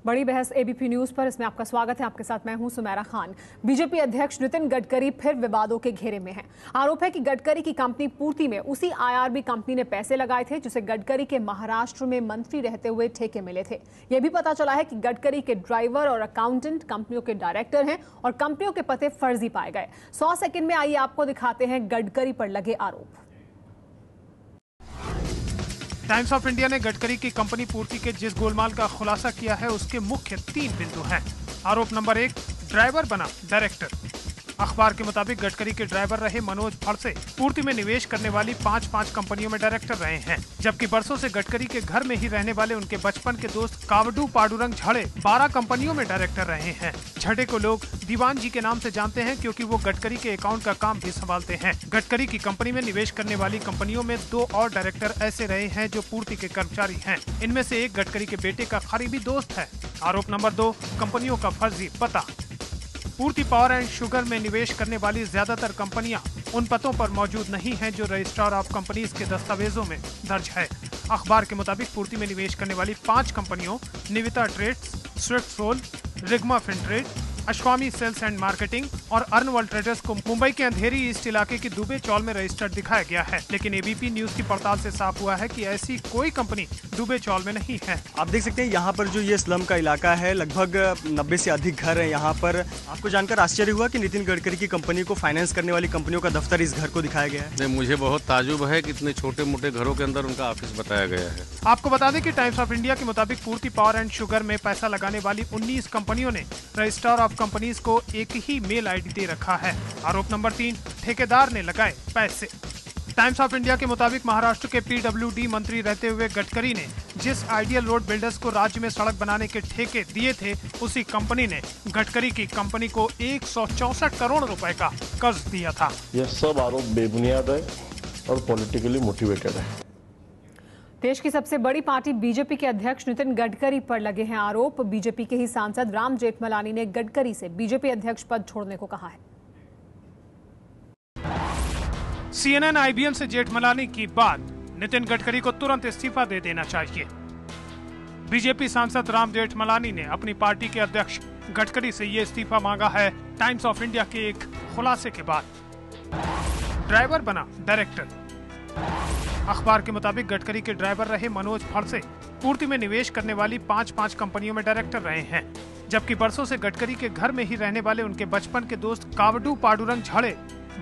बड़ी बहस ABP news पर, इसमें आपका स्वागत है। आपके साथ मैं हूं सुमेरा खान। बीजेपी अध्यक्ष नितिन गडकरी फिर विवादों के घेरे में हैं। आरोप है कि गडकरी की कंपनी पूर्ति में उसी आईआरबी कंपनी ने पैसे लगाए थे जिसे गडकरी के महाराष्ट्र में मंत्री रहते हुए ठेके मिले थे। यह भी पता चला है कि गडकरी के ड्राइवर और अकाउंटेंट कंपनियों के डायरेक्टर हैं और कंपनियों के पते फर्जी पाए गए। 100 सेकंड में आइए आपको दिखाते हैं गडकरी पर लगे आरोप। टाइम्स ऑफ इंडिया ने गडकरी की कंपनी पूर्ति के जिस गोलमाल का खुलासा किया है उसके मुख्य 3 बिंदु हैं। आरोप नंबर 1, ड्राइवर बना डायरेक्टर। अखबार के मुताबिक गडकरी के ड्राइवर रहे मनोज फड़से पूर्ति में निवेश करने वाली 5 कंपनियों में डायरेक्टर रहे हैं, जबकि बरसों से गडकरी के घर में ही रहने वाले उनके बचपन के दोस्त कावडू पांडुरंग झड़े 12 कंपनियों में डायरेक्टर रहे हैं। झड़े को लोग दीवान जी के नाम से जानते हैं क्योंकि वो गडकरी के अकाउंट का काम भी संभालते हैं। गडकरी की कंपनी में निवेश करने वाली कंपनियों में 2 और डायरेक्टर ऐसे रहे हैं जो पूर्ति के कर्मचारी हैं। इनमें से एक गडकरी के बेटे का करीबी दोस्त है। आरोप नंबर 2, कंपनियों का फर्जी पता। पूर्ति पावर एंड शुगर में निवेश करने वाली ज्यादातर कंपनियां उन पतों पर मौजूद नहीं हैं जो रजिस्ट्रार ऑफ कंपनीज के दस्तावेजों में दर्ज है। अखबार के मुताबिक पूर्ति में निवेश करने वाली 5 कंपनियों Nivita trades, swift soul, Rigma fintrade, Ashwami sales and marketing और अर्नवल ट्रेडर्स को मुंबई के अंधेरी ईस्ट इलाके की दुबे चौल में रजिस्टर्ड दिखाया गया है, लेकिन एबीपी न्यूज की पड़ताल से साफ हुआ है कि ऐसी कोई कंपनी दुबे चौल में नहीं है। आप देख सकते हैं यहाँ पर जो ये स्लम का इलाका है, लगभग 90 से अधिक घर है यहाँ पर। आपको जानकर आश्चर्य हुआ कि नितिन गडकरी की कंपनी को फाइनेंस करने वाली कंपनियों का दफ्तर इस घर को दिखाया गया है। नहीं, मुझे बहुत ताजुब है कि इतने छोटे मोटे घरों के अंदर उनका ऑफिस बताया गया है। आपको बता दें कि टाइम्स ऑफ इंडिया के मुताबिक पूर्ति पावर एंड शुगर में पैसा लगाने वाली 19 कंपनियों ने रजिस्ट्रार ऑफ कंपनीज को एक ही मेल आईडी दे रखा है। आरोप नंबर 3, ठेकेदार ने लगाए पैसे। टाइम्स ऑफ इंडिया के मुताबिक महाराष्ट्र के पीडब्ल्यूडी मंत्री रहते हुए गडकरी ने जिस आइडियल रोड बिल्डर्स को राज्य में सड़क बनाने के ठेके दिए थे, उसी कंपनी ने गडकरी की कंपनी को 164 करोड़ रुपए का कर्ज दिया था। यह सब आरोप बेबुनियाद है और पॉलिटिकली मोटिवेटेड है। देश की सबसे बड़ी पार्टी बीजेपी के अध्यक्ष नितिन गडकरी पर लगे हैं आरोप। बीजेपी के ही सांसद राम जेठमलानी ने गडकरी से बीजेपी अध्यक्ष पद छोड़ने को कहा है। CNN IBN से जेठमलानी की बात, नितिन गडकरी को तुरंत इस्तीफा दे देना चाहिए। बीजेपी सांसद राम जेठमलानी ने अपनी पार्टी के अध्यक्ष गडकरी से ये इस्तीफा मांगा है टाइम्स ऑफ इंडिया के एक खुलासे के बाद। ड्राइवर बना डायरेक्टर। अखबार के मुताबिक गडकरी के ड्राइवर रहे मनोज फड़से पूर्ति में निवेश करने वाली 5 कंपनियों में डायरेक्टर रहे हैं, जबकि बरसों से गडकरी के घर में ही रहने वाले उनके बचपन के दोस्त कावडू पांडुरंग झड़े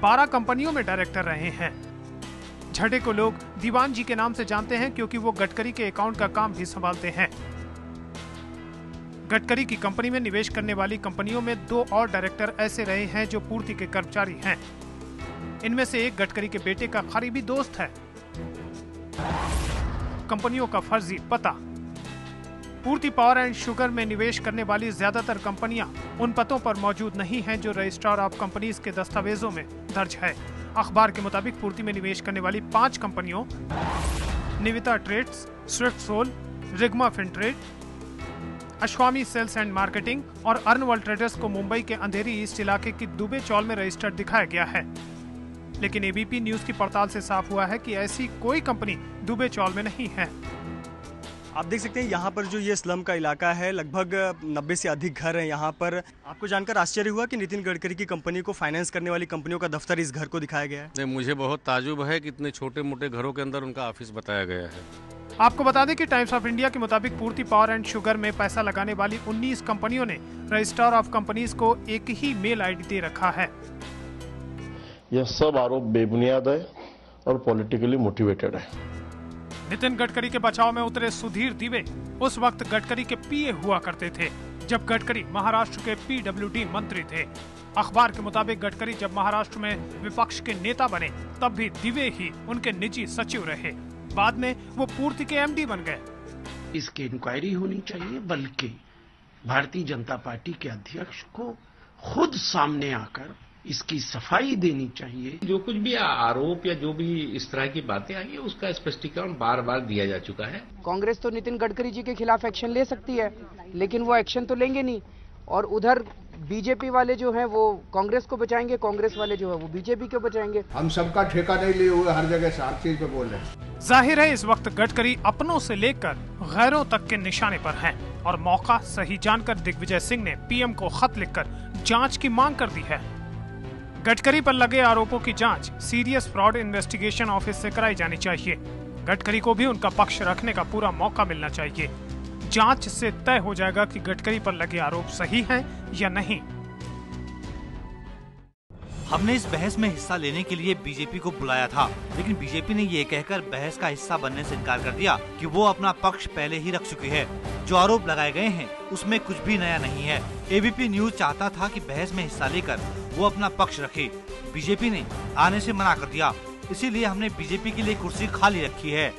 12 कंपनियों में डायरेक्टर रहे हैं। झड़े को लोग दीवान जी के नाम से जानते हैं क्योंकि वो गडकरी के अकाउंट का काम भी संभालते हैं। गडकरी की कंपनी में निवेश करने वाली कंपनियों में 2 और डायरेक्टर ऐसे रहे हैं जो पूर्ति के कर्मचारी हैं। इनमें से एक गडकरी के बेटे का करीबी दोस्त है। कंपनियों का फर्जी पता। पूर्ति पावर एंड शुगर में निवेश करने वाली ज्यादातर कंपनियां उन पतों पर मौजूद नहीं हैं जो रजिस्ट्रार ऑफ कंपनीज के दस्तावेजों में दर्ज है। अखबार के मुताबिक पूर्ति में निवेश करने वाली 5 कंपनियों Nivita trades, swift soul, Rigma fintrade, Ashwami sales and marketing और अर्नवल ट्रेडर्स को मुंबई के अंधेरी ईस्ट इलाके की दुबे चौल में रजिस्टर्ड दिखाया गया है, लेकिन एबीपी न्यूज की पड़ताल से साफ हुआ है कि ऐसी कोई कंपनी दुबे चौल में नहीं है। आप देख सकते हैं यहाँ पर जो ये स्लम का इलाका है, लगभग 90 से अधिक घर है यहाँ पर। आपको जानकर आश्चर्य हुआ कि नितिन गडकरी की कंपनी को फाइनेंस करने वाली कंपनियों का दफ्तर इस घर को दिखाया गया है। नहीं, मुझे बहुत ताजुब है कि इतने छोटे मोटे घरों के अंदर उनका ऑफिस बताया गया है। आपको बता दें कि टाइम्स ऑफ इंडिया के मुताबिक पूर्ति पावर एंड शुगर में पैसा लगाने वाली 19 कंपनियों ने रजिस्ट्रार ऑफ कंपनीज को एक ही मेल आईडी दे रखा है। यह सब आरोप बेबुनियाद है और पॉलिटिकली मोटिवेटेड है। नितिन गडकरी के बचाव में उतरे सुधीर दिवे उस वक्त गडकरी के पीए हुआ करते थे जब गडकरी महाराष्ट्र के पीडब्ल्यूडी मंत्री थे। अखबार के मुताबिक गडकरी जब महाराष्ट्र में विपक्ष के नेता बने तब भी दिवे ही उनके निजी सचिव रहे। बाद में वो पूर्ति के एमडी बन गए। इसकी इंक्वायरी होनी चाहिए, बल्कि भारतीय जनता पार्टी के अध्यक्ष को खुद सामने आकर इसकी सफाई देनी चाहिए। जो कुछ भी आरोप या जो भी इस तरह की बातें आई है उसका स्पष्टीकरण बार बार दिया जा चुका है। कांग्रेस तो नितिन गडकरी जी के खिलाफ एक्शन ले सकती है, लेकिन वो एक्शन तो लेंगे नहीं, और उधर बीजेपी वाले जो हैं वो कांग्रेस को बचाएंगे, कांग्रेस वाले जो है वो बीजेपी को बचाएंगे। हम सबका ठेका नहीं लिए हुए हर जगह से हर चीज पे बोल रहे हैं। जाहिर है इस वक्त गडकरी अपनों से लेकर गैरों तक के निशाने पर हैं। और मौका सही जानकर दिग्विजय सिंह ने पीएम को खत लिखकर जांच की मांग कर दी है। गडकरी पर लगे आरोपों की जांच सीरियस फ्रॉड इन्वेस्टिगेशन ऑफिस से कराई जानी चाहिए। गडकरी को भी उनका पक्ष रखने का पूरा मौका मिलना चाहिए। जांच से तय हो जाएगा कि गडकरी पर लगे आरोप सही हैं या नहीं। हमने इस बहस में हिस्सा लेने के लिए बीजेपी को बुलाया था, लेकिन बीजेपी ने ये कहकर बहस का हिस्सा बनने से इनकार कर दिया कि वो अपना पक्ष पहले ही रख चुकी है। जो आरोप लगाए गए हैं उसमें कुछ भी नया नहीं है। एबीपी न्यूज चाहता था कि बहस में हिस्सा लेकर वो अपना पक्ष रखे। बीजेपी ने आने से मना कर दिया, इसीलिए हमने बीजेपी के लिए कुर्सी खाली रखी है।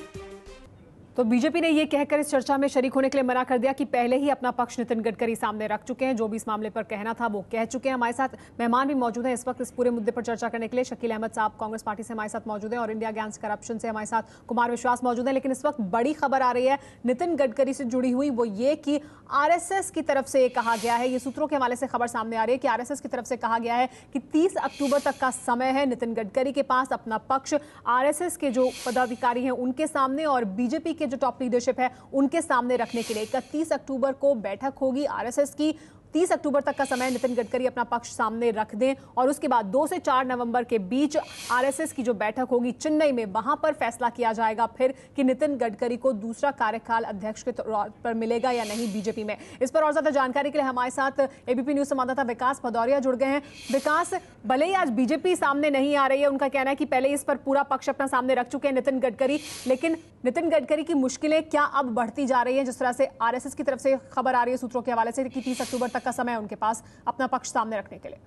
तो बीजेपी ने ये कहकर इस चर्चा में शरीक होने के लिए मना कर दिया कि पहले ही अपना पक्ष नितिन गडकरी सामने रख चुके हैं। जो भी इस मामले पर कहना था वो कह चुके हैं। हमारे साथ मेहमान भी मौजूद हैं इस वक्त इस पूरे मुद्दे पर चर्चा करने के लिए। शकील अहमद साहब कांग्रेस पार्टी से हमारे साथ मौजूद हैं और इंडिया अगेंस्ट करप्शन से हमारे साथ कुमार विश्वास मौजूद हैं। लेकिन इस वक्त बड़ी खबर आ रही है नितिन गडकरी से जुड़ी हुई, वो ये कि आरएसएस की तरफ से कहा गया है, ये सूत्रों के हवाले से खबर सामने आ रही है कि आरएसएस की तरफ से कहा गया है कि 30 अक्टूबर तक का समय है नितिन गडकरी के पास अपना पक्ष आरएसएस के जो पदाधिकारी हैं उनके सामने और बीजेपी के जो टॉप लीडरशिप है उनके सामने रखने के लिए 31 अक्टूबर को बैठक होगी आरएसएस की। 30 अक्टूबर तक का समय नितिन गडकरी अपना पक्ष सामने रख दें और उसके बाद 2 से 4 नवंबर के बीच आरएसएस की जो बैठक होगी चेन्नई में, वहां पर फैसला किया जाएगा फिर कि नितिन गडकरी को दूसरा कार्यकाल अध्यक्ष के तौर पर मिलेगा या नहीं बीजेपी में। इस पर और ज्यादा जानकारी के लिए हमारे साथ एबीपी न्यूज संवाददाता विकास भदौरिया जुड़ गए हैं। विकास, भले ही आज बीजेपी सामने नहीं आ रही है, उनका कहना है कि पहले इस पर पूरा पक्ष अपना सामने रख चुके हैं नितिन गडकरी, लेकिन नितिन गडकरी की मुश्किलें क्या अब बढ़ती जा रही है जिस तरह से आरएसएस की तरफ से खबर आ रही है सूत्रों के हवाले से कि 30 अक्टूबर तक का समय उनके पास अपना पक्ष सामने रखने के लिए?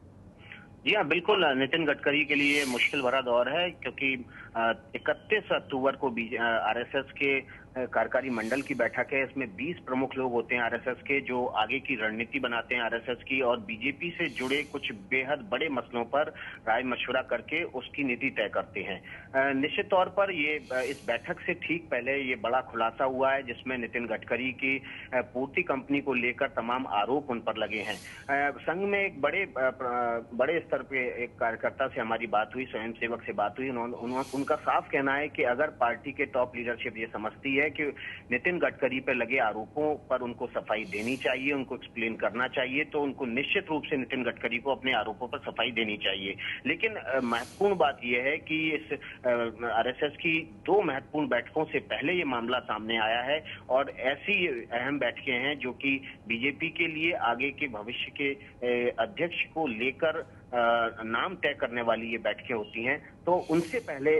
जी हाँ, बिल्कुल नितिन गडकरी के लिए मुश्किल भरा दौर है क्योंकि 31 अक्टूबर को आरएसएस के कार्यकारी मंडल की बैठक है। इसमें 20 प्रमुख लोग होते हैं आरएसएस के जो आगे की रणनीति बनाते हैं आरएसएस की और बीजेपी से जुड़े कुछ बेहद बड़े मसलों पर राय मशवरा करके उसकी नीति तय करते हैं। निश्चित तौर पर ये इस बैठक से ठीक पहले ये बड़ा खुलासा हुआ है जिसमें नितिन गडकरी की पूर्ति कंपनी को लेकर तमाम आरोप उन पर लगे हैं। संघ में एक बड़े स्तर पे एक कार्यकर्ता से हमारी बात हुई, स्वयंसेवक से बात हुई। उनका साफ कहना है कि अगर पार्टी के टॉप लीडरशिप ये समझती है कि नितिन गडकरी पर लगे आरोपों पर उनको सफाई देनी चाहिए, उनको एक्सप्लेन करना चाहिए, तो उनको निश्चित रूप से नितिन गडकरी को अपने आरोपों पर सफाई देनी चाहिए। लेकिन महत्वपूर्ण बात यह है कि इस आरएसएस की 2 महत्वपूर्ण बैठकों से पहले ये मामला सामने आया है और ऐसी अहम बैठकें हैं जो कि बीजेपी के लिए आगे के भविष्य के अध्यक्ष को लेकर नाम तय करने वाली ये बैठकें होती हैं। तो उनसे पहले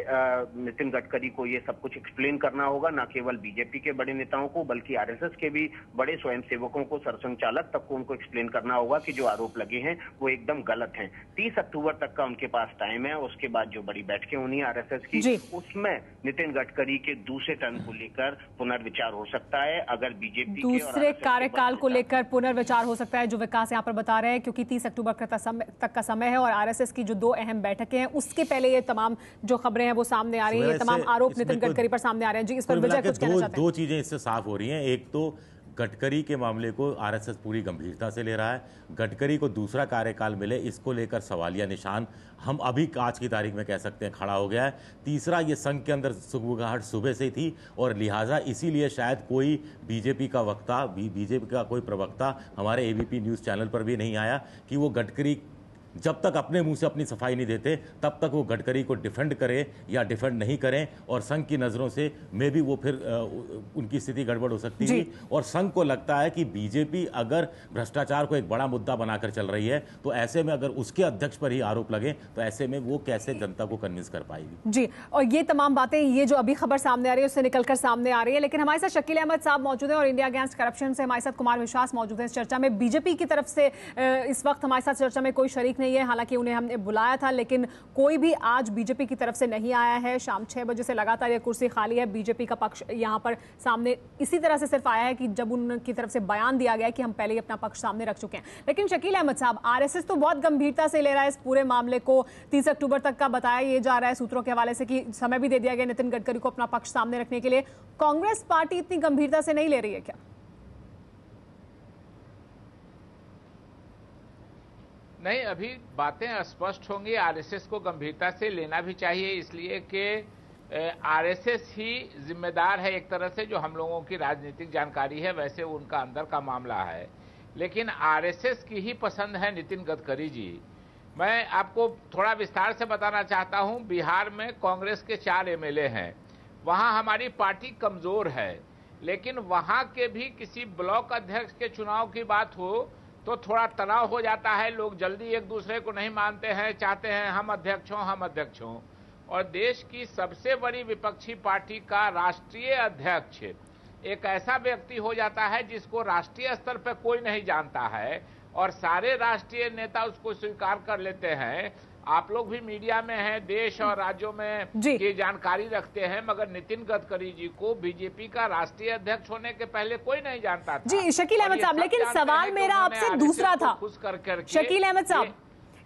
नितिन गडकरी को ये सब कुछ एक्सप्लेन करना होगा, न केवल बीजेपी के बड़े नेताओं को बल्कि आरएसएस के भी बड़े स्वयंसेवकों को, सरसंघचालक तक को उनको एक्सप्लेन करना होगा कि जो आरोप लगे हैं वो एकदम गलत हैं। 30 अक्टूबर तक का उनके पास टाइम है। उसके बाद जो बड़ी बैठकें होनी है आरएसएस की उसमें नितिन गडकरी के दूसरे टर्म को लेकर पुनर्विचार हो सकता है। अगर बीजेपी दूसरे कार्यकाल को लेकर पुनर्विचार हो सकता है जो विकास यहाँ पर बता रहे हैं, क्योंकि 30 अक्टूबर तक का समय है और आरएसएस की जो 2 अहम बैठकें हैं उसके पहले ये तमाम जो खबरें हैं वो सामने आ रही है, ये तमाम आरोप नितिन गडकरी पर सामने आ रहे हैं। जी, इस पर विजय कुछ कहना चाहते हैं? 2 चीजें इससे साफ हो रही हैं। एक तो गडकरी के मामले को आरएसएस पूरी गंभीरता से ले रहा है। गडकरी को दूसरा कार्यकाल मिले इसको लेकर सवालिया निशान हम अभी आज की तारीख में कह सकते हैं खड़ा हो गया है। तीसरा, ये संघ के अंदर सुगबुगाहट सुबह से थी और लिहाजा इसीलिए शायद कोई बीजेपी का कोई प्रवक्ता हमारे एबीपी न्यूज़ चैनल पर भी नहीं आया कि वो गडकरी जब तक अपने मुंह से अपनी सफाई नहीं देते तब तक वो गडकरी को डिफेंड करें या डिफेंड नहीं करें और संघ की नज़रों से मे भी वो फिर उनकी स्थिति गड़बड़ हो सकती है। और संघ को लगता है कि बीजेपी अगर भ्रष्टाचार को एक बड़ा मुद्दा बनाकर चल रही है तो ऐसे में अगर उसके अध्यक्ष पर ही आरोप लगे तो ऐसे में वो कैसे जनता को कन्विंस कर पाएगी। जी, और ये तमाम बातें ये जो अभी खबर सामने आ रही है उससे निकलकर सामने आ रही है। लेकिन हमारे साथ शकील अहमद साहब मौजूद हैं और इंडिया अगेंस्ट करप्शन से हमारे साथ कुमार विश्वास मौजूद है इस चर्चा में। बीजेपी की तरफ से इस वक्त हमारे साथ चर्चा में कोई शरीक नहीं है, हालांकि उन्हें हमने बुलाया था लेकिन कोई भी आज बीजेपी की तरफ से नहीं आया है। शाम 6 बजे से लगातार ये कुर्सी खाली है। बीजेपी का पक्ष यहाँ पर सामने इसी तरह से सिर्फ आया है कि जब उनकी तरफ से बयान दिया गया कि हम पहले ही अपना पक्ष सामने रख चुके हैं। लेकिन शकील अहमद साहब, आरएसएस तो बहुत गंभीरता से ले रहा है इस पूरे मामले को। 30 अक्टूबर तक का बताया ये जा रहा है सूत्रों के हवाले से कि समय भी दे दिया गया नितिन गडकरी को अपना पक्ष सामने रखने के लिए। कांग्रेस पार्टी इतनी गंभीरता से नहीं ले रही है क्या? नहीं, अभी बातें स्पष्ट होंगी। आरएसएस को गंभीरता से लेना भी चाहिए, इसलिए कि आरएसएस ही जिम्मेदार है एक तरह से, जो हम लोगों की राजनीतिक जानकारी है वैसे उनका अंदर का मामला है, लेकिन आरएसएस की ही पसंद है नितिन गडकरी जी। मैं आपको थोड़ा विस्तार से बताना चाहता हूं, बिहार में कांग्रेस के 4 एमएलए हैं, वहां हमारी पार्टी कमजोर है, लेकिन वहां के भी किसी ब्लॉक अध्यक्ष के चुनाव की बात हो तो थोड़ा तनाव हो जाता है, लोग जल्दी एक दूसरे को नहीं मानते हैं, चाहते हैं हम अध्यक्ष हों। और देश की सबसे बड़ी विपक्षी पार्टी का राष्ट्रीय अध्यक्ष एक ऐसा व्यक्ति हो जाता है जिसको राष्ट्रीय स्तर पर कोई नहीं जानता है और सारे राष्ट्रीय नेता उसको स्वीकार कर लेते हैं। आप लोग भी मीडिया में हैं, देश और राज्यों में ये जानकारी रखते हैं, मगर नितिन गडकरी जी को बीजेपी का राष्ट्रीय अध्यक्ष होने के पहले कोई नहीं जानता था। जी शकील अहमद साहब, लेकिन सवाल मेरा आपसे दूसरा था। खुश कर शकील अहमद साहब,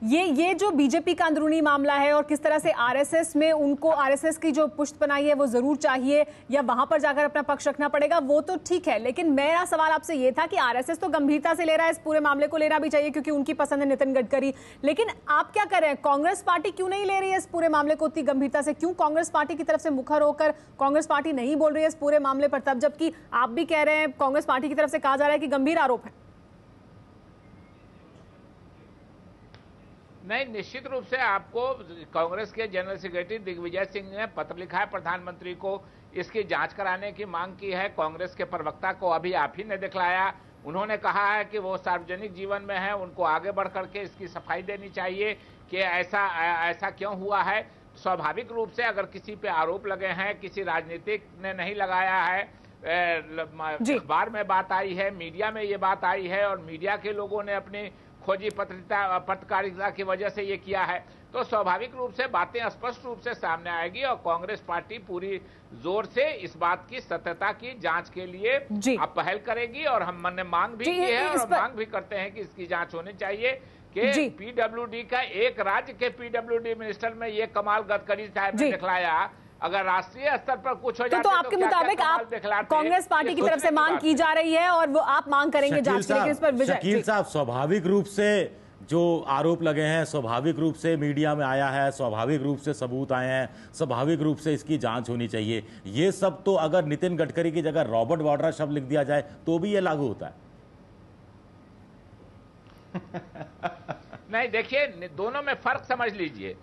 ये जो बीजेपी का अंदरूनी मामला है और किस तरह से आरएसएस में उनको आरएसएस की जो पुष्टपनाही है वो जरूर चाहिए या वहां पर जाकर अपना पक्ष रखना पड़ेगा, वो तो ठीक है, लेकिन मेरा सवाल आपसे ये था कि आरएसएस तो गंभीरता से ले रहा है, इस पूरे मामले को लेना भी चाहिए क्योंकि उनकी पसंद है नितिन गडकरी, लेकिन आप क्या कर रहे हैं? कांग्रेस पार्टी क्यों नहीं ले रही है इस पूरे मामले को उतनी गंभीरता से? क्यों कांग्रेस पार्टी की तरफ से मुखर होकर कांग्रेस पार्टी नहीं बोल रही है इस पूरे मामले पर, तब जबकि आप भी कह रहे हैं, कांग्रेस पार्टी की तरफ से कहा जा रहा है कि गंभीर आरोप है? नहीं, निश्चित रूप से आपको कांग्रेस के जनरल सेक्रेटरी दिग्विजय सिंह ने पत्र लिखा है प्रधानमंत्री को, इसकी जांच कराने की मांग की है। कांग्रेस के प्रवक्ता को अभी आप ही ने दिखलाया, उन्होंने कहा है कि वो सार्वजनिक जीवन में है, उनको आगे बढ़ करके इसकी सफाई देनी चाहिए कि ऐसा क्यों हुआ है। स्वाभाविक रूप से अगर किसी पे आरोप लगे हैं, किसी राजनीतिक ने नहीं लगाया है, अखबार में बात आई है, मीडिया में ये बात आई है और मीडिया के लोगों ने अपनी खोजी पत्रकारिता की वजह से ये किया है, तो स्वाभाविक रूप से बातें स्पष्ट रूप से सामने आएगी और कांग्रेस पार्टी पूरी जोर से इस बात की सत्यता की जांच के लिए अब पहल करेगी और हमने मांग भी की है और मांग भी करते हैं कि इसकी जांच होनी चाहिए कि पीडब्ल्यूडी का एक राज्य के पीडब्ल्यूडी मिनिस्टर में ये कमाल गडकरी साहब ने दिखलाया। अगर राष्ट्रीय स्तर पर कुछ हो जाए तो आपके मुताबिक आप कांग्रेस पार्टी की तरफ से मांग की जा रही है और वो आप मांग करेंगे जांच के लिए इस पर? शकील साहब, स्वाभाविक रूप से जो आरोप लगे हैं, स्वाभाविक रूप से मीडिया में आया है, स्वाभाविक रूप से सबूत आए हैं, स्वाभाविक रूप से इसकी जांच होनी चाहिए। ये सब तो अगर नितिन गडकरी की जगह रॉबर्ट वाड्रा शब्द लिख दिया जाए तो भी ये लागू होता है। नहीं, देखिए दोनों में फर्क समझ लीजिए।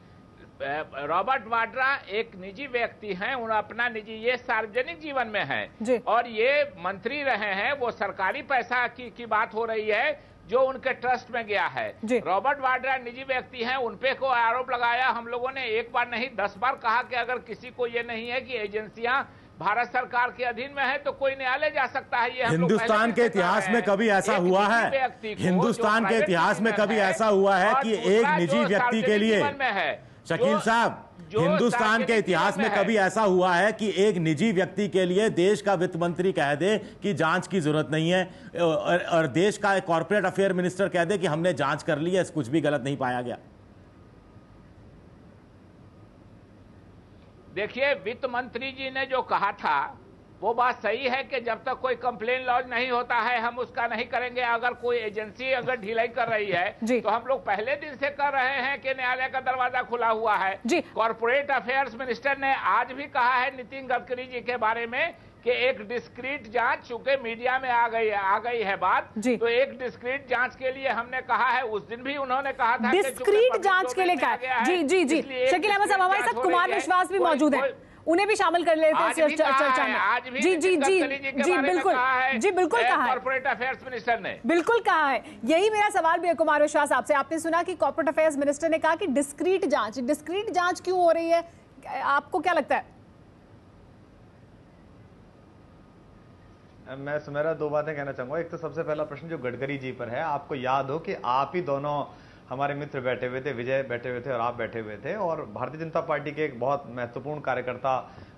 रॉबर्ट वाड्रा एक निजी व्यक्ति हैं, उन अपना निजी, ये सार्वजनिक जीवन में है और ये मंत्री रहे हैं, वो सरकारी पैसा की बात हो रही है जो उनके ट्रस्ट में गया है। रॉबर्ट वाड्रा निजी व्यक्ति हैं, उनपे को आरोप लगाया। हम लोगों ने एक बार नहीं 10 बार कहा कि अगर किसी को ये नहीं है कि एजेंसियां भारत सरकार के अधीन में है तो कोई न्यायालय जा सकता है। ये हिंदुस्तान के इतिहास में कभी ऐसा हुआ है? हिंदुस्तान के इतिहास में कभी ऐसा हुआ है कि एक निजी व्यक्ति के लिए, शकील साहब, हिंदुस्तान के इतिहास में कभी ऐसा हुआ है कि एक निजी व्यक्ति के लिए देश का वित्त मंत्री कह दे कि जांच की जरूरत नहीं है और देश का कॉर्पोरेट अफेयर मिनिस्टर कह दे कि हमने जांच कर ली है, कुछ भी गलत नहीं पाया गया? देखिए, वित्त मंत्री जी ने जो कहा था वो बात सही है कि जब तक कोई कंप्लेन लॉन्च नहीं होता है हम उसका नहीं करेंगे। अगर कोई एजेंसी अगर ढिलाई कर रही है तो हम लोग पहले दिन से कर रहे हैं कि न्यायालय का दरवाजा खुला हुआ है। कॉर्पोरेट अफेयर्स मिनिस्टर ने आज भी कहा है नितिन गडकरी जी के बारे में कि एक डिस्क्रीट जांच, चूंकि मीडिया में आ गई है बात, तो एक डिस्क्रीट जांच के लिए हमने कहा है। उस दिन भी उन्होंने कहा था डिस्क्रीट जांच के लिए कहा। जी शकील अहमद साहब, हमारे साथ कुमार विश्वास भी मौजूद है, उन्हें भी शामिल कर लेते हैं चर्चा में। आज भी जी बिल्कुल कहा है कॉर्पोरेट अफेयर्स मिनिस्टर ने, बिल्कुल कहा है। यही मेरा सवाल भी है कुमार विश्वास आपसे। आपने सुना कि कॉर्पोरेट अफेयर्स मिनिस्टर ने कहा कि डिस्क्रीट जांच क्यों हो रही है, आपको क्या लगता है? मैं सुमेरा 2 बातें कहना चाहूंगा। एक तो सबसे पहला प्रश्न जो गडकरी जी पर है, आपको याद हो कि आप ही दोनों हमारे मित्र बैठे हुए थे, विजय बैठे हुए थे और आप बैठे हुए थे, और भारतीय जनता पार्टी के एक बहुत महत्वपूर्ण कार्यकर्ता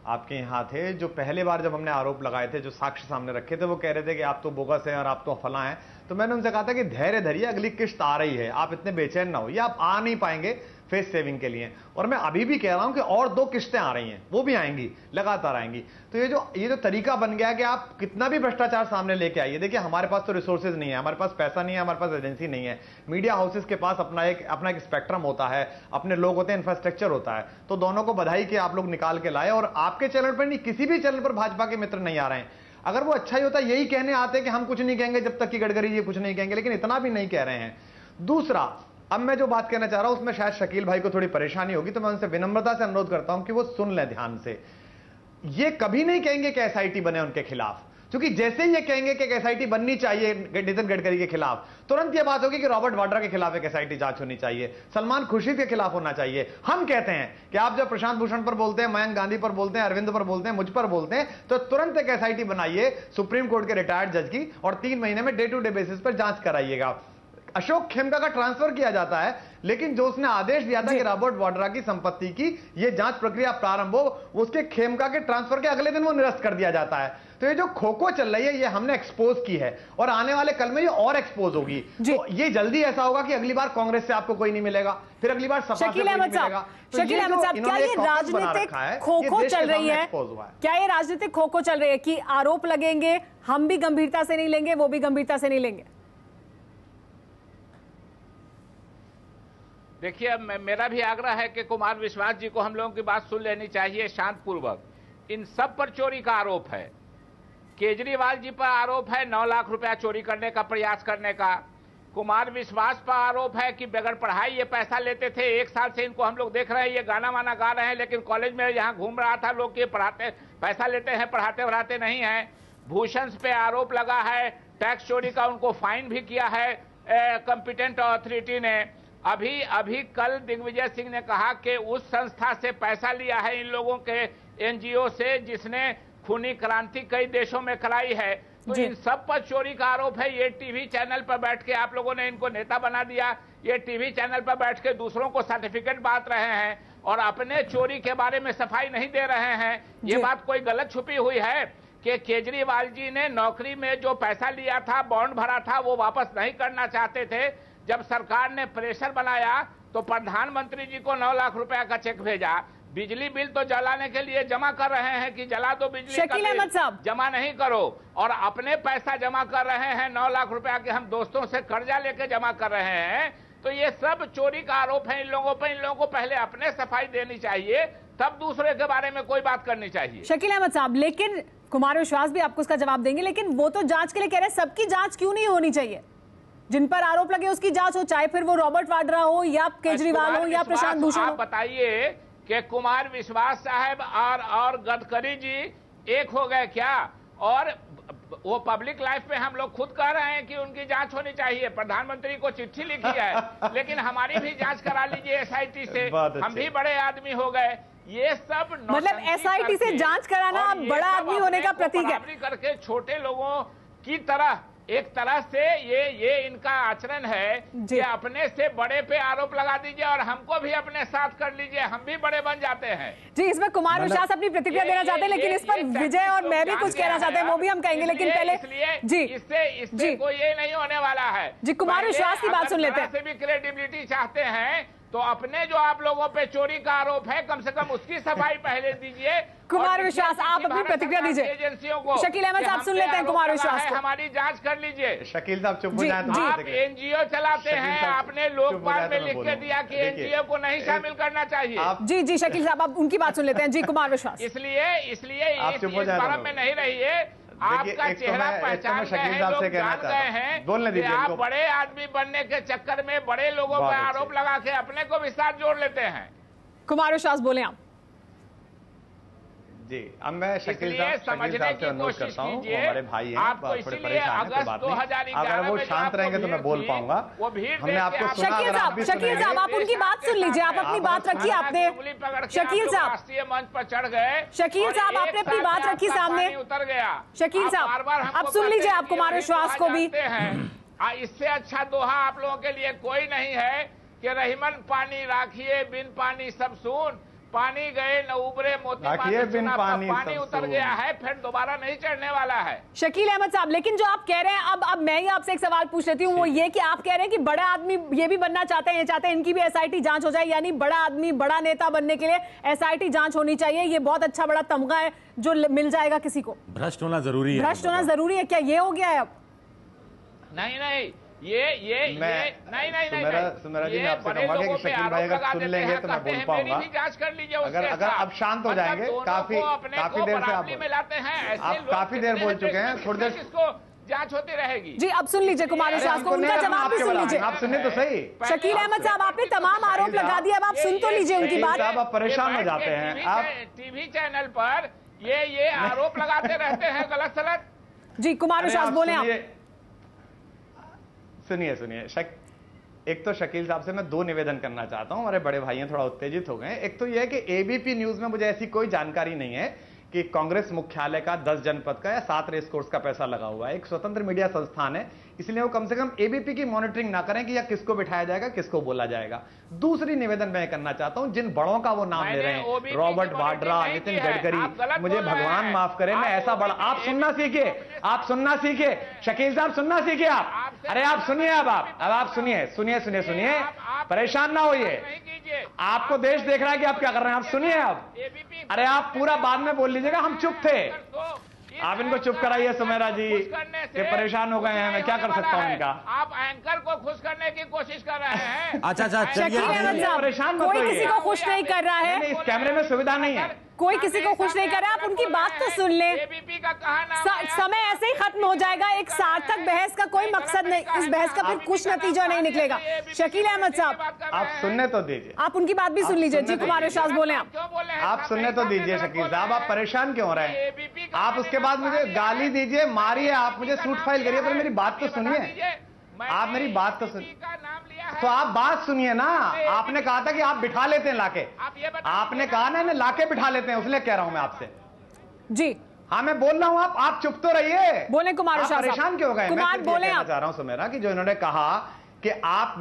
आपके यहाँ थे जो पहले बार जब हमने आरोप लगाए थे, जो साक्ष्य सामने रखे थे, वो कह रहे थे कि आप तो बोगस हैं और आप तो फला हैं। तो मैंने उनसे कहा था कि धैर्य धरिए, अगली किश्त आ रही है, आप इतने बेचैन ना होइए, आप आ नहीं पाएंगे, फेस सेविंग के लिए। और मैं अभी भी कह रहा हूं कि और 2 किस्तें आ रही हैं, वो भी आएंगी, लगातार आएंगी। तो ये जो तरीका बन गया कि आप कितना भी भ्रष्टाचार सामने लेके आइए, देखिए हमारे पास तो रिसोर्सेज नहीं है, हमारे पास पैसा नहीं है, हमारे पास एजेंसी नहीं है, मीडिया हाउसेस के पास अपना एक स्पेक्ट्रम होता है, अपने लोग होते हैं, इंफ्रास्ट्रक्चर होता है। तो दोनों को बधाई कि आप लोग निकाल के लाए, और आपके चैनल पर नहीं, किसी भी चैनल पर भाजपा के मित्र नहीं आ रहे हैं। अगर वो अच्छा ही होता, यही कहने आते कि हम कुछ नहीं कहेंगे जब तक कि गडकरी जी कुछ नहीं कहेंगे, लेकिन इतना भी नहीं कह रहे हैं। दूसरा, अब मैं जो बात कहना चाह रहा हूं उसमें शायद शकील भाई को थोड़ी परेशानी होगी, तो मैं उनसे विनम्रता से अनुरोध करता हूं कि वो सुन लें ध्यान से। ये कभी नहीं कहेंगे कि एसआईटी बने उनके खिलाफ, क्योंकि जैसे ही ये कहेंगे कि एसआईटी बननी चाहिए नितिन गडकरी के खिलाफ, तुरंत ये बात होगी कि रॉबर्ट वाड्रा के खिलाफ एक एसआईटी जांच होनी चाहिए, सलमान खुर्शीद के खिलाफ होना चाहिए। हम कहते हैं कि आप जब प्रशांत भूषण पर बोलते हैं, मयंक गांधी पर बोलते हैं, अरविंद पर बोलते हैं, मुझ पर बोलते हैं, तो तुरंत एक एसआईटी बनाइए सुप्रीम कोर्ट के रिटायर्ड जज की, और 3 महीने में डे टू डे बेसिस पर जांच कराइएगा। अशोक खेमका का ट्रांसफर किया जाता है, लेकिन जो उसने आदेश दिया था कि रॉबर्ट वाड्रा की संपत्ति की ये जांच प्रक्रिया प्रारंभ हो, उसके खेमका के ट्रांसफर के अगले दिन वो निरस्त कर दिया जाता है। तो ये जो खो-खो चल रही है, ये हमने एक्सपोज की है, और आने वाले कल में ये और एक्सपोज होगी। तो ये जल्दी ऐसा होगा कि अगली बार कांग्रेस से आपको कोई नहीं मिलेगा, फिर अगली बार सपा से कोई नहीं मिलेगा। शकील अहमद साहब, क्या ये राजनीतिक खो-खो चल रही है? क्या ये राजनीतिक खो-खो चल रही है कि आरोप लगेंगे, हम भी गंभीरता से नहीं लेंगे, वो भी गंभीरता से नहीं लेंगे? देखिए, मेरा भी आग्रह है कि कुमार विश्वास जी को हम लोगों की बात सुन लेनी चाहिए शांतपूर्वक। इन सब पर चोरी का आरोप है। केजरीवाल जी पर आरोप है 9 लाख रुपया चोरी करने का प्रयास करने का। कुमार विश्वास पर आरोप है कि बगैर पढ़ाई ये पैसा लेते थे। 1 साल से इनको हम लोग देख रहे हैं, ये गाना वाना गा रहे हैं, लेकिन कॉलेज में यहाँ घूम रहा था लोग, ये पढ़ाते पैसा लेते हैं, पढ़ाते वढ़ाते नहीं है। भूषण पे आरोप लगा है टैक्स चोरी का, उनको फाइन भी किया है कॉम्पिटेंट अथॉरिटी ने। अभी कल दिग्विजय सिंह ने कहा कि उस संस्था से पैसा लिया है इन लोगों के एनजीओ से जिसने खूनी क्रांति कई देशों में कराई है। तो इन सब पर चोरी का आरोप है। ये टीवी चैनल पर बैठ के आप लोगों ने इनको नेता बना दिया, ये टीवी चैनल पर बैठ के दूसरों को सर्टिफिकेट बांट रहे हैं और अपने चोरी के बारे में सफाई नहीं दे रहे हैं। ये बात कोई गलत छुपी हुई है कि केजरीवाल जी ने नौकरी में जो पैसा लिया था, बॉन्ड भरा था, वो वापस नहीं करना चाहते थे। जब सरकार ने प्रेशर बनाया तो प्रधानमंत्री जी को 9 लाख रुपया का चेक भेजा। बिजली बिल तो जलाने के लिए जमा कर रहे हैं कि जला दो बिजली का बिल, जमा नहीं करो, और अपने पैसा जमा कर रहे हैं 9 लाख रुपया के, हम दोस्तों से कर्जा लेके जमा कर रहे हैं। तो ये सब चोरी का आरोप है इन लोगों पर। इन लोगों को पहले अपने सफाई देनी चाहिए, तब दूसरे के बारे में कोई बात करनी चाहिए। शकील अहमद साहब, लेकिन कुमार विश्वास भी आपको उसका जवाब देंगे, लेकिन वो तो जांच के लिए कह रहे हैं, सबकी जांच क्यों नहीं होनी चाहिए? जिन पर आरोप लगे उसकी जांच हो, चाहे फिर वो रॉबर्ट वाड्रा हो या केजरीवाल हो या प्रशांत भूषण हो। आप बताइए कि कुमार विश्वास साहब और गडकरी जी एक हो गए क्या? और वो पब्लिक लाइफ पे हम लोग खुद कह रहे हैं कि उनकी जांच होनी चाहिए, प्रधानमंत्री को चिट्ठी लिखी है, लेकिन हमारी भी जांच करा लीजिए एसआईटी से, हम भी बड़े आदमी हो गए। ये सब मतलब एसआईटी से जांच कराना अब बड़ा आदमी होने का प्रतीक है करके छोटे लोगों की तरह एक तरह से ये इनका आचरण है कि अपने से बड़े पे आरोप लगा दीजिए और हमको भी अपने साथ कर लीजिए, हम भी बड़े बन जाते हैं। जी, इसमें कुमार विश्वास अपनी प्रतिक्रिया देना चाहते हैं, लेकिन इस पर विजय और मैं भी कुछ कहना चाहते हैं, वो भी हम कहेंगे, लेकिन पहले जी इससे कोई ये नहीं होने वाला है। जी, कुमार विश्वास की बात सुन लेते हैं। से भी क्रेडिबिलिटी चाहते हैं तो अपने जो आप लोगों पे चोरी का आरोप है, कम से कम उसकी सफाई पहले दीजिए। कुमार विश्वास, आप अपनी प्रतिक्रिया दीजिए। एजेंसियों को शकील अहमद साहब सुन लेते हैं कुमार विश्वास को। हमारी जांच कर लीजिए। शकील साहब चुप हो जाएं। आप एनजीओ चलाते हैं, आपने लोकपाल में लिख के दिया कि एनजीओ को नहीं शामिल करना चाहिए। जी जी, शकील साहब आप उनकी बात सुन लेते हैं। जी कुमार विश्वास, इसलिए इस बारे में नहीं रहिए। आपका चेहरा पहचान गए हैं, लोग जान गए हैं कि आप बड़े आदमी बनने के चक्कर में बड़े लोगों पर आरोप लगा के अपने को भी साथ जोड़ लेते हैं। कुमार विश्वास बोले आप। जी, अब मैं शकील साहब से अनुरोध करता हूँ, वो हमारे भाई हैं, थोड़े परेशान हैं, तो बात नहीं, अगर वो शांत रहेंगे तो मैं बोल पाऊंगा। हमने आपको सुना, शकील साहब आप उनकी बात सुन लीजिए, आप अपनी बात रखिए। आपने शकील साहब राष्ट्रीय मंच पर चढ़ गए, शकील साहब आपने अपनी बात रखी सामने, उतर गया। शकील साहब आप सुन लीजिए, आप कुमार विश्वास को भी। इससे अच्छा दोहा आप लोगों के लिए कोई नहीं है कि रहीमन पानी राखिए बिन पानी सब सून, पानी गए न उबरे मोती पानी उतर गया है, फिर दोबारा नहीं चढ़ने वाला है। शकील अहमद साहब, लेकिन जो आप कह रहे हैं, अब मैं ही आपसे एक सवाल पूछ लेती हूँ, वो ये कि आप कह रहे हैं कि बड़ा आदमी ये भी बनना चाहते हैं, ये चाहते हैं इनकी भी एसआईटी जांच हो जाए, यानी बड़ा आदमी बड़ा नेता बनने के लिए एसआईटी जांच होनी चाहिए, ये बहुत अच्छा बड़ा तमगा है जो मिल जाएगा किसी को। भ्रष्ट होना जरूरी है, भ्रष्ट होना जरूरी है, क्या ये हो गया है अब? नहीं, ये नहीं सुमेरा जी, मैं आपसे कहूंगा कि शकील भाई अगर सुन लेंगे तो मैं बोल पाऊंगा। जांच कर लीजिए, अगर अब शांत हो जाएंगे, काफी देर से आप काफी देर बोल चुके हैं, थोड़ी देर किसको जांच होती रहेगी। जी अब सुन लीजिए कुमार विश्वास को, उनका जवाब भी सुन लीजिए। आप सुनिए तो सही। शकील अहमद साहब, आपने तमाम आरोप लगा दिए, अब आप सुन तो लीजिए उनकी बात। आप परेशान हो जाते हैं, आप टीवी चैनल पर ये आरोप लगाते रहते हैं गलत सलत। जी कुमार विश्वास बोले आप। सुनिए, एक तो शकील साहब से मैं 2 निवेदन करना चाहता हूं, हमारे बड़े भाई हैं थोड़ा उत्तेजित हो गए। एक तो यह है कि एबीपी न्यूज में मुझे ऐसी कोई जानकारी नहीं है कि कांग्रेस मुख्यालय का 10 जनपद का या 7 रेस कोर्स का पैसा लगा हुआ है। एक स्वतंत्र मीडिया संस्थान है, इसलिए वो कम से कम एबीपी की मॉनिटरिंग ना करें कि या किसको बिठाया जाएगा, किसको बोला जाएगा। दूसरी निवेदन मैं करना चाहता हूं, जिन बड़ों का वो नाम ले रहे हैं, रॉबर्ट वाड्रा, नितिन गडकरी, मुझे भगवान माफ करे, मैं ऐसा बड़ा, आप सुनना सीखिए, शकील साहब सुनना सीखिए आप। अरे आप सुनिए, अब आप सुनिए, परेशान ना होइए, आपको देश देख रहा है कि आप क्या कर रहे हैं, आप सुनिए अब। अरे आप पूरा बाद में बोल लीजिएगा, हम चुप थे, आप इनको चुप कराइए सुमेरा जी, ये परेशान हो गए हैं, मैं क्या कर सकता हूँ इनका। आप एंकर को खुश करने की कोशिश कर रहे हैं। अच्छा, परेशान मत कोई किसी को खुश नहीं कर रहा है, इस कैमरे में सुविधा नहीं है, कोई किसी को खुश नहीं कर रहा है, आप उनकी बात तो सुन लें। समय ऐसे ही खत्म हो जाएगा, एक सार्थक बहस का कोई मकसद नहीं, इस बहस का फिर कुछ नतीजा नहीं निकलेगा। शकील अहमद साहब, आप सुनने तो दीजिए, आप उनकी बात भी सुन लीजिए। जी कुमार विश्वास बोले आप सुनने तो दीजिए। शकील साहब, आप परेशान क्यों हो रहे हैं? आप उसके बाद मुझे गाली दीजिए, मारिए, आप मुझे सूट फाइल करिए, पर मेरी बात तो सुनिए। आप मेरी बात तो सुनिए, तो आप बात सुनिए ना। आपने कहा था कि आप बिठा लेते हैं लाके, आपने कहा ना लाके बिठा लेते हैं, उसलिए कह रहा हूं मैं आपसे। जी हाँ, मैं बोल रहा हूं, आप चुप तो रहिए। बोले कुमार विश्वास, परेशान क्यों हो गए? कुमार बोले आप। चाह रहा हूं सुमेरा कि जो इन्होंने कहा कि आप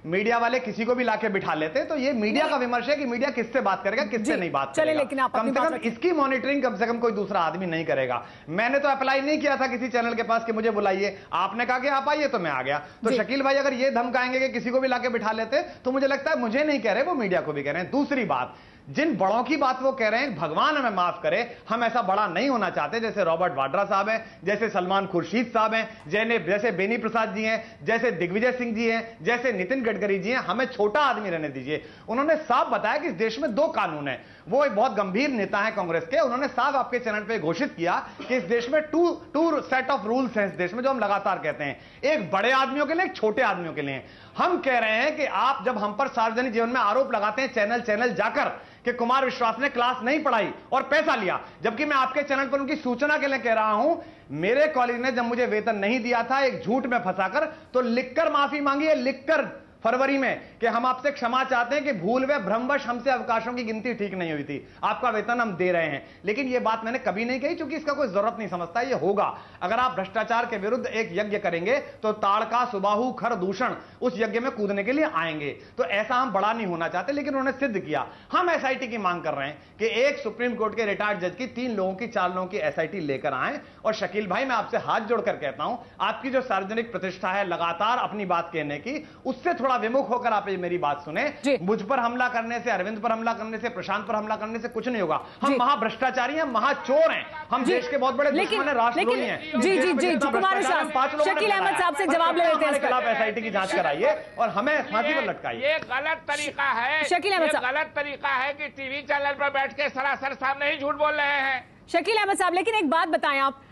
मीडिया वाले किसी को भी लाके बिठा लेते हैं, तो ये मीडिया का विमर्श है कि मीडिया किससे बात करेगा, किससे नहीं बात करेगा। लेकिन आप कम से कम इसकी मॉनिटरिंग कम से कम कोई दूसरा आदमी नहीं करेगा। मैंने तो अप्लाई नहीं किया था किसी चैनल के पास कि मुझे बुलाइए, आपने कहा कि आप आइए तो मैं आ गया। तो शकील भाई अगर ये धमकाएंगे कि किसी को भी लाके बिठा लेते, तो मुझे लगता है मुझे नहीं कह रहे, वो मीडिया को भी कह रहे हैं। दूसरी बात, जिन बड़ों की बात वो कह रहे हैं, भगवान हमें माफ करे, हम ऐसा बड़ा नहीं होना चाहते। जैसे रॉबर्ट वाड्रा साहब हैं, जैसे सलमान खुर्शीद साहब हैं, जैसे बेनी प्रसाद जी हैं, जैसे दिग्विजय सिंह जी हैं, जैसे नितिन गडकरी जी हैं, हमें छोटा आदमी रहने दीजिए। उन्होंने साफ बताया कि इस देश में 2 कानून हैं। वो एक बहुत गंभीर नेता है कांग्रेस के, उन्होंने साफ आपके चैनल पे घोषित किया कि इस देश में टू सेट ऑफ रूल्स हैं इस देश में, जो हम लगातार कहते हैं, एक बड़े आदमियों के लिए, एक छोटे आदमियों के लिए। हम कह रहे हैं कि आप जब हम पर सार्वजनिक जीवन में आरोप लगाते हैं चैनल जाकर कि कुमार विश्वास ने क्लास नहीं पढ़ाई और पैसा लिया, जबकि मैं आपके चैनल पर उनकी सूचना के लिए कह रहा हूं, मेरे कॉलेज ने जब मुझे वेतन नहीं दिया था एक झूठ में फंसाकर, तो लिखकर माफी मांगी है, लिखकर फरवरी में, कि हम आपसे क्षमा चाहते हैं कि भूल व भ्रमवश हमसे अवकाशों की गिनती ठीक नहीं हुई थी, आपका वेतन हम दे रहे हैं। लेकिन यह बात मैंने कभी नहीं कही, क्योंकि इसका कोई जरूरत नहीं समझता। यह होगा, अगर आप भ्रष्टाचार के विरुद्ध एक यज्ञ करेंगे तो ताड़का सुबाहु खर दूषण उस यज्ञ में कूदने के लिए आएंगे। तो ऐसा हम बड़ा नहीं होना चाहते, लेकिन उन्होंने सिद्ध किया। हम एसआईटी की मांग कर रहे हैं कि एक सुप्रीम कोर्ट के रिटायर्ड जज की 3 लोगों की 4 लोगों की एसआईटी लेकर आए। और शकील भाई, मैं आपसे हाथ जोड़कर कहता हूं, आपकी जो सार्वजनिक प्रतिष्ठा है लगातार अपनी बात कहने की, उससे थोड़ा विमुख होकर आप मेरी बात सुने। मुझ पर हमला करने से, अरविंद पर हमला करने से, प्रशांत पर हमला करने से कुछ नहीं होगा। हम महाभ्रष्टाचारी हैं, महाचोर हैं, हम देश के बहुत बड़े दुश्मन हैं, राष्ट्रद्रोही हैं। जी कुमार विश्वास, शकील अहमद साहब से जवाब ले लेते हैं। इसके खिलाफ एसआईटी की जांच कराइए और हमें फांसी पर लटकाइए। ये गलत तरीका है, शकील अहमद साहब, गलत तरीका है कि टीवी चैनल पर बैठ के सरासर सामने ही झूठ बोल रहे हैं। शकील अहमद साहब, लेकिन एक बात बताएं आप,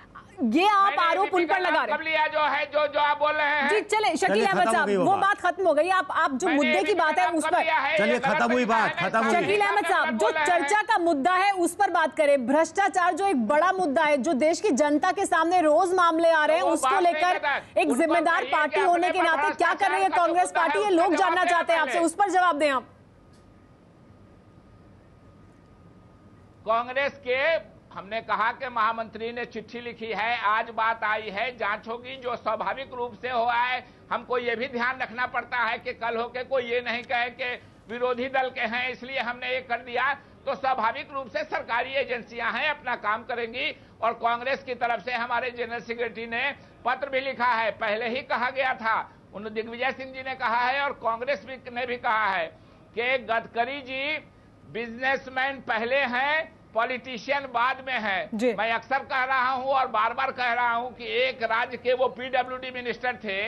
ये आप आरोप उन पर लगा रहे हैं, लिया जो है जो आप बोल रहे हैं। जी चले शकील अहमद साहब, वो बात खत्म हो गई। आप जो मुद्दे की बात है उस पर चलिए, खत्म हुई बात, खत्म हुई। शकील अहमद साहब, जो चर्चा का मुद्दा है उस पर बात करें। भ्रष्टाचार जो एक बड़ा मुद्दा है, जो देश की जनता के सामने रोज मामले आ रहे हैं, उसको लेकर एक जिम्मेदार पार्टी होने के नाते क्या कर रही है कांग्रेस पार्टी, ये लोग जानना चाहते हैं आपसे, उस पर जवाब दें आप। कांग्रेस के हमने कहा कि महामंत्री ने चिट्ठी लिखी है, आज बात आई है, जांच होगी, जो स्वाभाविक रूप से हुआ है। हमको ये भी ध्यान रखना पड़ता है कि कल होके कोई ये नहीं कहे कि विरोधी दल के हैं, इसलिए हमने ये कर दिया। तो स्वाभाविक रूप से सरकारी एजेंसियां हैं, अपना काम करेंगी। और कांग्रेस की तरफ से हमारे जनरल सेक्रेटरी ने पत्र भी लिखा है, पहले ही कहा गया था, उन दिग्विजय सिंह जी ने कहा है और कांग्रेस ने भी कहा है कि गडकरी जी बिजनेसमैन पहले हैं, पॉलिटिशियन बाद में है। मैं अक्सर कह रहा हूं और बार बार कह रहा हूं कि एक राज्य के वो पीडब्ल्यूडी मिनिस्टर थे,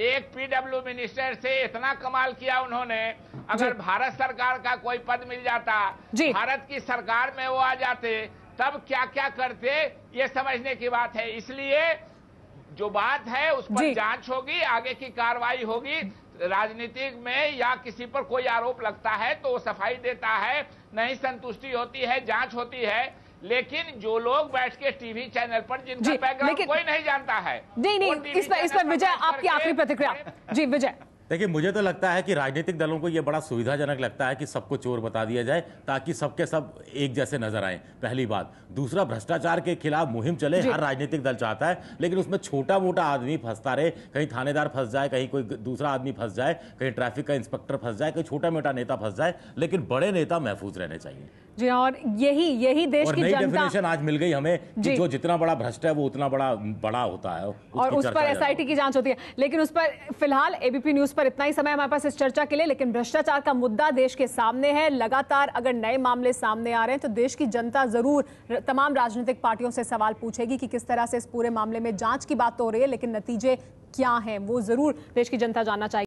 एक पीडब्ल्यू मिनिस्टर से इतना कमाल किया उन्होंने। अगर भारत सरकार का कोई पद मिल जाता, भारत की सरकार में वो आ जाते, तब क्या क्या करते, ये समझने की बात है। इसलिए जो बात है उस पर जांच होगी, आगे की कार्रवाई होगी। राजनीतिक में या किसी पर कोई आरोप लगता है तो वो सफाई देता है, नहीं संतुष्टि होती है, जांच होती है। लेकिन जो लोग बैठ के टीवी चैनल पर जिनका बैकग्राउंड कोई नहीं जानता है, नहीं इस पर विजय आपकी आखिरी प्रतिक्रिया। जी विजय। देखिए, मुझे तो लगता है कि राजनीतिक दलों को यह बड़ा सुविधाजनक लगता है कि सबको चोर बता दिया जाए ताकि सबके सब एक जैसे नजर आए, पहली बात। दूसरा, भ्रष्टाचार के खिलाफ मुहिम चले, हर राजनीतिक दल चाहता है, लेकिन उसमें छोटा मोटा आदमी फंसता रहे, कहीं थानेदार फंस जाए, कहीं कोई दूसरा आदमी फंस जाए, कहीं ट्रैफिक का इंस्पेक्टर फंस जाए, कहीं छोटा मोटा नेता फंस जाए, लेकिन बड़े नेता महफूज रहने चाहिए। जी, और यही देश की जनता। डेफिनेशन आज मिल गई हमें कि जो जितना बड़ा भ्रष्ट है वो उतना बड़ा होता है, और उस पर एसआईटी की जांच होती है। लेकिन उस पर फिलहाल एबीपी न्यूज पर इतना ही समय हमारे पास इस चर्चा के लिए। लेकिन भ्रष्टाचार का मुद्दा देश के सामने है, लगातार अगर नए मामले सामने आ रहे हैं तो देश की जनता जरूर तमाम राजनीतिक पार्टियों से सवाल पूछेगी कि किस तरह से इस पूरे मामले में जांच की बात तो हो रही है, लेकिन नतीजे क्या हैं वो जरूर देश की जनता जानना चाहिए।